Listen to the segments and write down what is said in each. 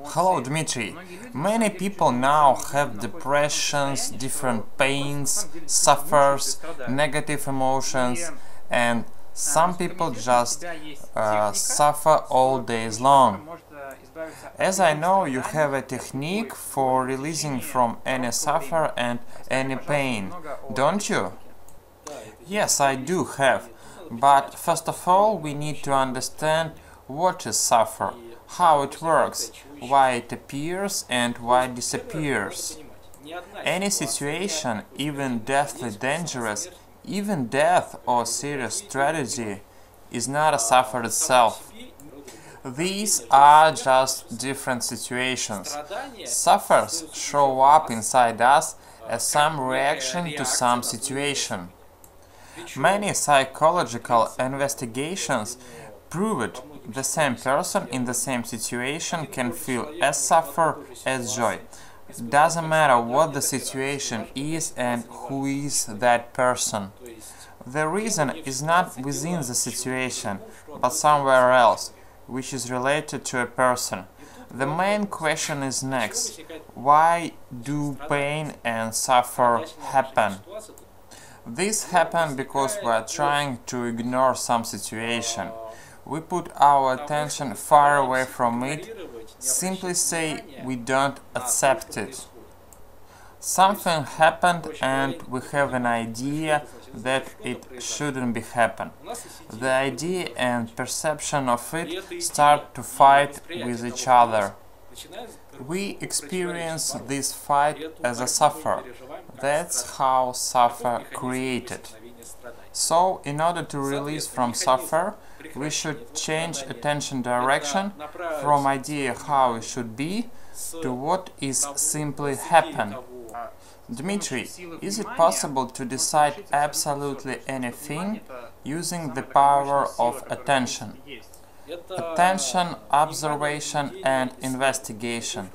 Hello, Dmitry. Many people now have depressions, different pains, suffers, negative emotions, and some people just suffer all days long. As I know, you have a technique for releasing from any suffer and any pain, don't you? Yes, I do have. But first of all, we need to understand what is suffer, how it works, why it appears and why it disappears. Any situation, even deathly dangerous, even death or serious tragedy, is not a suffer itself. These are just different situations. Suffers show up inside us as some reaction to some situation. Many psychological investigations prove it. The same person in the same situation can feel as suffer as joy. Doesn't matter what the situation is and who is that person. The reason is not within the situation, but somewhere else, which is related to a person. The main question is next: why do pain and suffer happen? This happens because we are trying to ignore some situation. We put our attention far away from it, simply say we don't accept it. Something happened and we have an idea that it shouldn't be happen. The idea and perception of it start to fight with each other. We experience this fight as a suffer. That's how suffer created. So, in order to release from suffer, we should change attention direction from idea how it should be to what is simply happen. Dmitry, is it possible to decide absolutely anything using the power of attention? Attention, observation and investigation.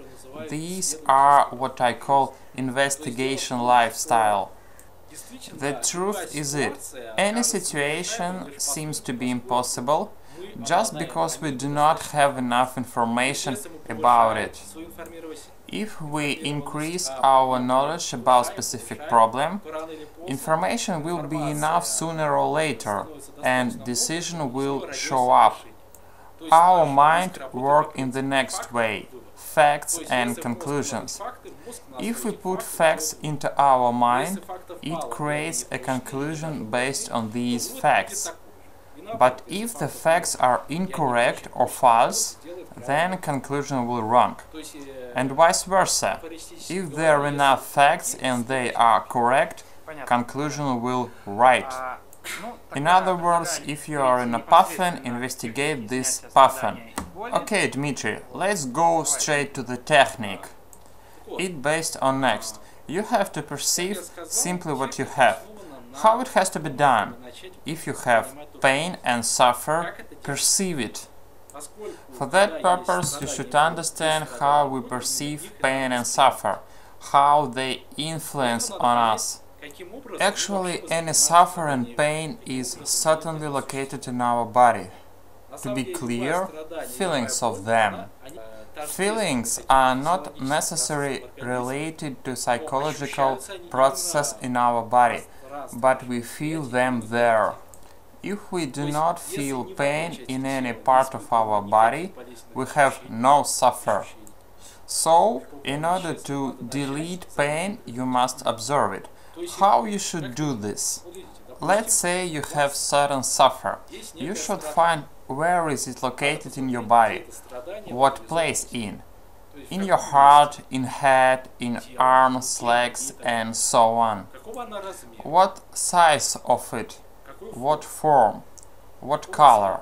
These are what I call investigation lifestyle. The truth is any situation seems to be impossible just because we do not have enough information about it. If we increase our knowledge about specific problem, information will be enough sooner or later, and decision will show up. Our mind works in the next way: facts and conclusions. If we put facts into our mind, it creates a conclusion based on these facts. But if the facts are incorrect or false, then conclusion will wrong. And vice versa. If there are enough facts and they are correct, conclusion will right. In other words, if you are in a puffin, investigate this puffin. Okay, Dmitry, let's go straight to the technique. It based on next. You have to perceive simply what you have. How it has to be done? If you have pain and suffer, perceive it. For that purpose, you should understand how we perceive pain and suffer, how they influence on us. Actually, any suffer and pain is certainly located in our body. To be clear, feelings of them. Feelings are not necessarily related to psychological processes in our body, but we feel them there. If we do not feel pain in any part of our body, we have no suffer. So, in order to delete pain, you must observe it. How you should do this? Let's say you have certain suffer. You should find where is it located in your body, what place in your heart, in head, in arms, legs and so on. What size of it, what form, what color.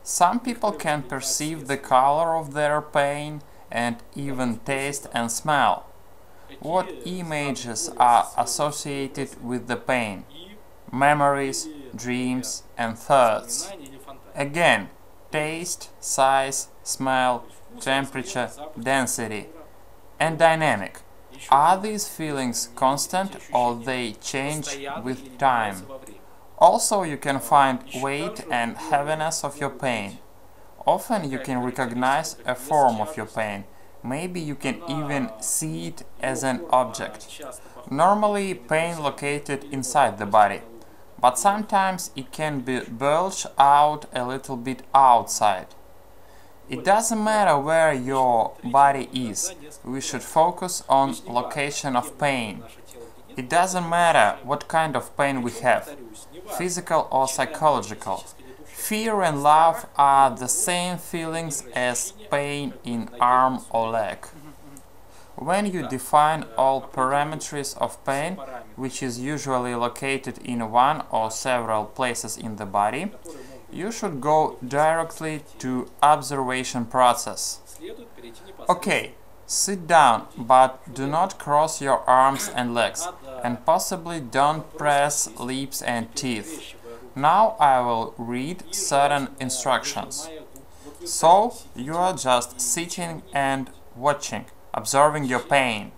Some people can perceive the color of their pain and even taste and smell. What images are associated with the pain? Memories, dreams and thoughts. Again, taste, size, smell, temperature, density and dynamic. Are these feelings constant or they change with time? Also, you can find weight and heaviness of your pain. Often you can recognize a form of your pain. Maybe you can even see it as an object. Normally, pain located inside the body, but sometimes it can be bulged out a little bit outside. It doesn't matter where your body is, we should focus on location of pain. It doesn't matter what kind of pain we have, physical or psychological. Fear and love are the same feelings as pain in arm or leg. When you define all parameters of pain, which is usually located in one or several places in the body, you should go directly to observation process. Okay, sit down, but do not cross your arms and legs, and possibly don't press lips and teeth. Now I will read certain instructions. So, you are just sitting and watching, observing your pain.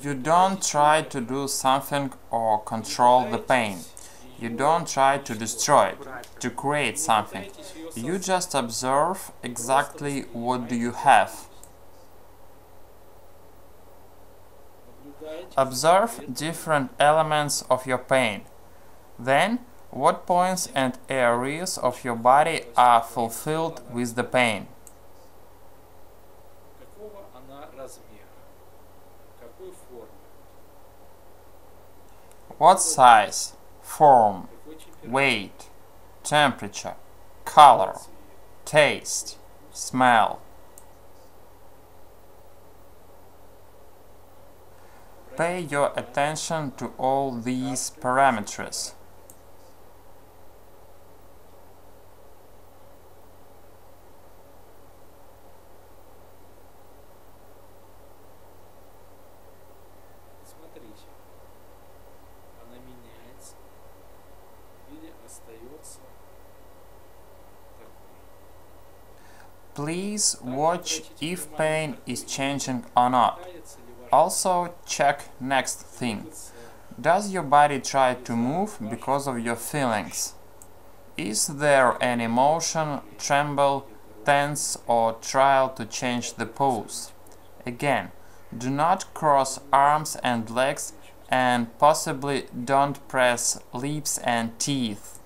You don't try to do something or control the pain. You don't try to destroy it, to create something. You just observe exactly what do you have. Observe different elements of your pain. Then, what points and areas of your body are fulfilled with the pain? What size, form, weight, temperature, color, taste, smell. Pay your attention to all these parameters. Please watch if pain is changing or not. Also check next thing. Does your body try to move because of your feelings? Is there any motion, tremble, tense or trial to change the pose? Again, do not cross arms and legs and possibly don't press lips and teeth.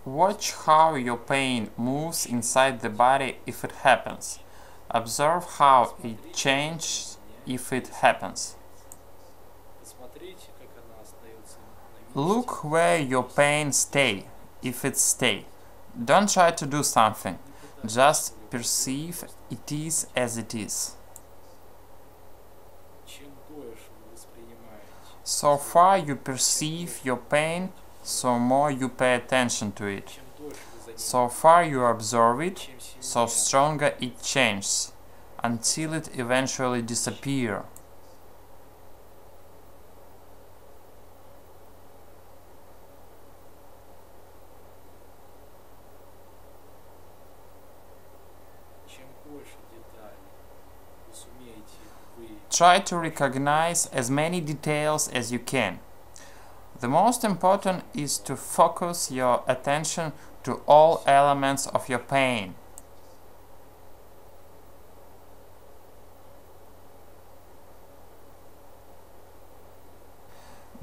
Watch how your pain moves inside the body if it happens. Observe how it changes if it happens. Look where your pain stays, if it stays. Don't try to do something, just perceive it is as it is. So far you perceive your pain, so more you pay attention to it. So far you observe it, so stronger it changes, until it eventually disappears. Try to recognize as many details as you can. The most important is to focus your attention to all elements of your pain.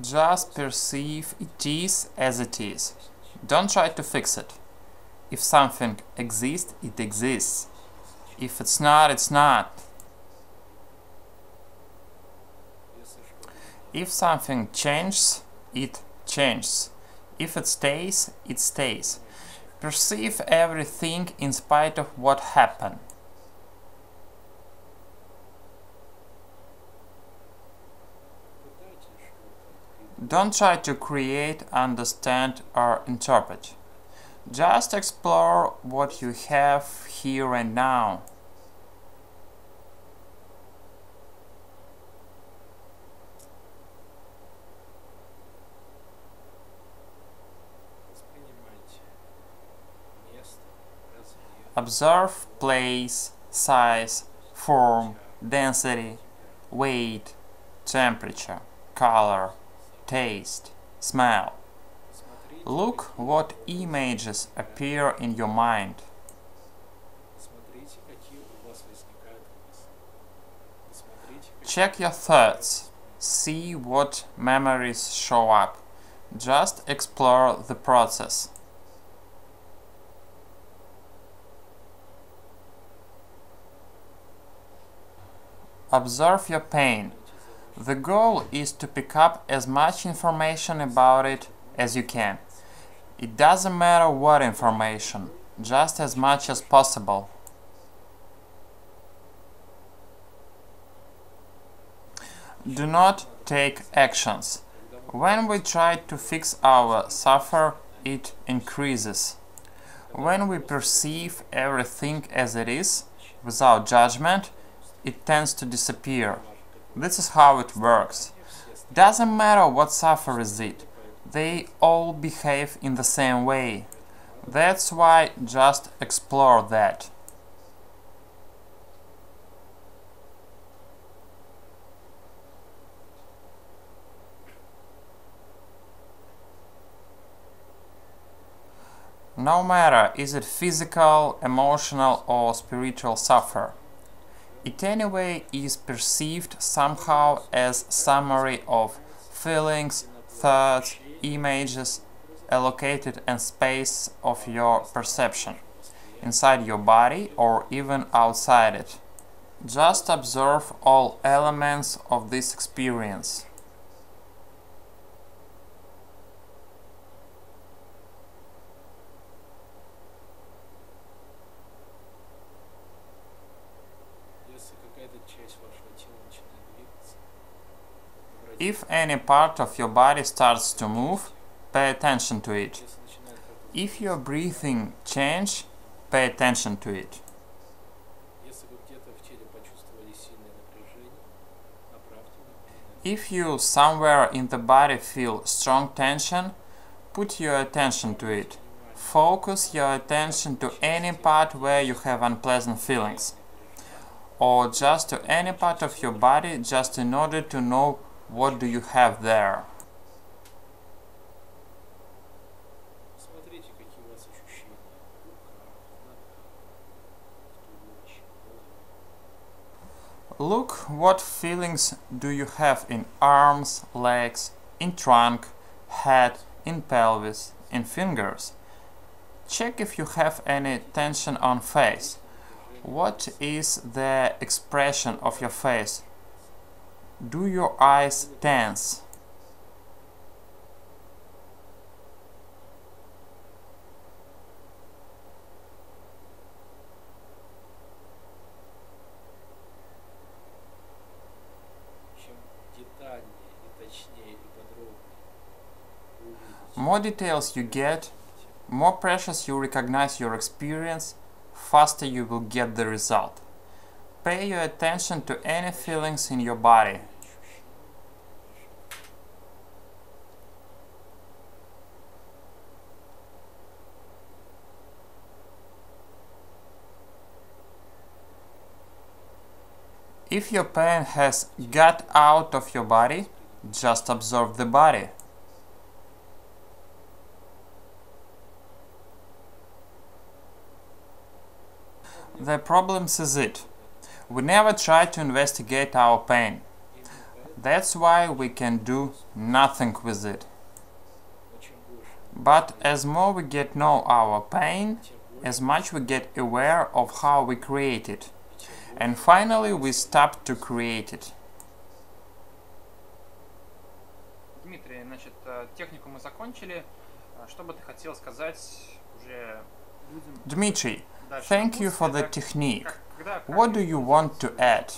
Just perceive it is as it is. Don't try to fix it. If something exists, it exists. If it's not, it's not. If something changes, it changes. If it stays, it stays. Perceive everything in spite of what happened. Don't try to create, understand, or interpret. Just explore what you have here and now. Observe place, size, form, density, weight, temperature, color, taste, smell. Look what images appear in your mind. Check your thoughts. See what memories show up. Just explore the process. Observe your pain. The goal is to pick up as much information about it as you can. It doesn't matter what information, just as much as possible. Do not take actions. When we try to fix our suffer, it increases. When we perceive everything as it is, without judgment, it tends to disappear. This is how it works. Doesn't matter what suffer is it, they all behave in the same way. That's why just explore that. No matter is it physical, emotional or spiritual suffer, it anyway is perceived somehow as summary of feelings, thoughts, images allocated in space of your perception, inside your body or even outside it. Just observe all elements of this experience. If any part of your body starts to move, pay attention to it. If your breathing changes, pay attention to it. If you somewhere in the body feel strong tension, put your attention to it. Focus your attention to any part where you have unpleasant feelings, or just to any part of your body, just in order to know what do you have there. Look what feelings do you have in arms, legs, in trunk, head, in pelvis, in fingers. Check if you have any tension on face. What is the expression of your face? Do your eyes tense? More details you get, more precious you recognize your experience, faster you will get the result. Pay your attention to any feelings in your body. If your pain has got out of your body, just observe the body. The problem is it. We never try to investigate our pain. That's why we can do nothing with it. But as more we get know our pain, as much we get aware of how we create it. And finally we stop to create it. Дмитрий, значит, технику мы закончили. Что бы ты хотел сказать уже людям? Dmitry, thank you for the technique. What do you want to add?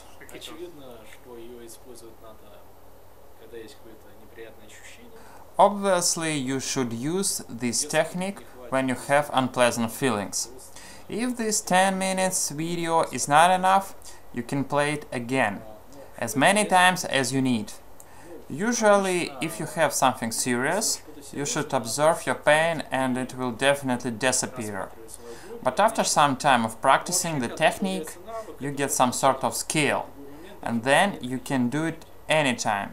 Obviously, you should use this technique when you have unpleasant feelings. If this 10 minutes video is not enough, you can play it again, as many times as you need. Usually, if you have something serious, you should observe your pain and it will definitely disappear. But after some time of practicing the technique, you get some sort of skill, and then you can do it anytime,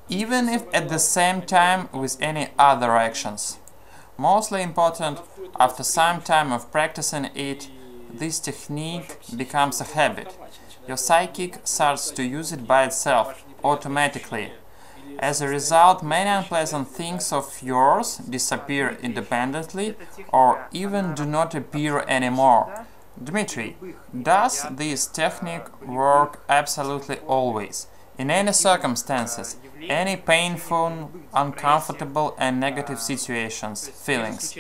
even if at the same time with any other actions. Mostly important, after some time of practicing it, this technique becomes a habit. Your psychic starts to use it by itself, automatically. As a result, many unpleasant things of yours disappear independently or even do not appear anymore. Dmitry, does this technique work absolutely always? In any circumstances, any painful, uncomfortable and negative situations, feelings,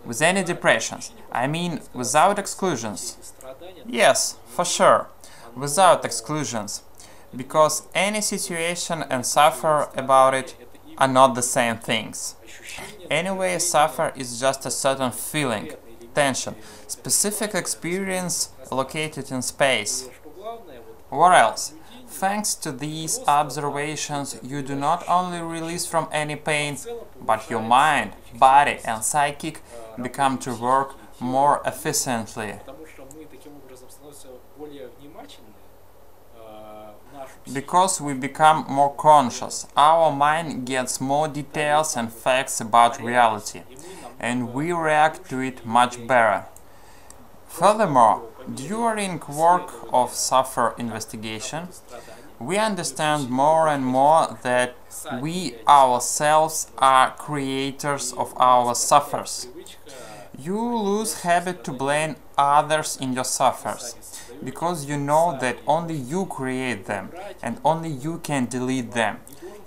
with any depressions, I mean without exclusions? Yes, for sure, without exclusions, because any situation and suffer about it are not the same things. Anyway, suffer is just a certain feeling, tension, specific experience located in space. What else? Thanks to these observations, you do not only release from any pain, but your mind, body and psychic become to work more efficiently. Because we become more conscious, our mind gets more details and facts about reality, and we react to it much better. Furthermore, during work of suffer investigation, we understand more and more that we ourselves are creators of our suffers. You lose habit to blame others in your suffers, because you know that only you create them and only you can delete them.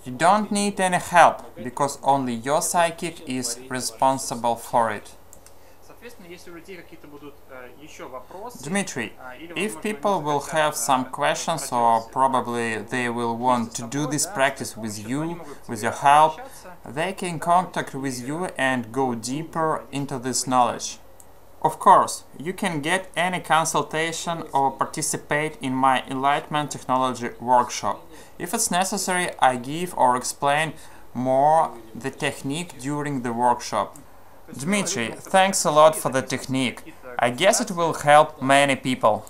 You don't need any help, because only your psychic is responsible for it. Dmitry, if people will have some questions or probably they will want to do this practice with you, with your help, they can contact with you and go deeper into this knowledge. Of course, you can get any consultation or participate in my Enlightenment Technology workshop. If it's necessary, I give or explain more the technique during the workshop. Dmitry, thanks a lot for the technique. I guess it will help many people.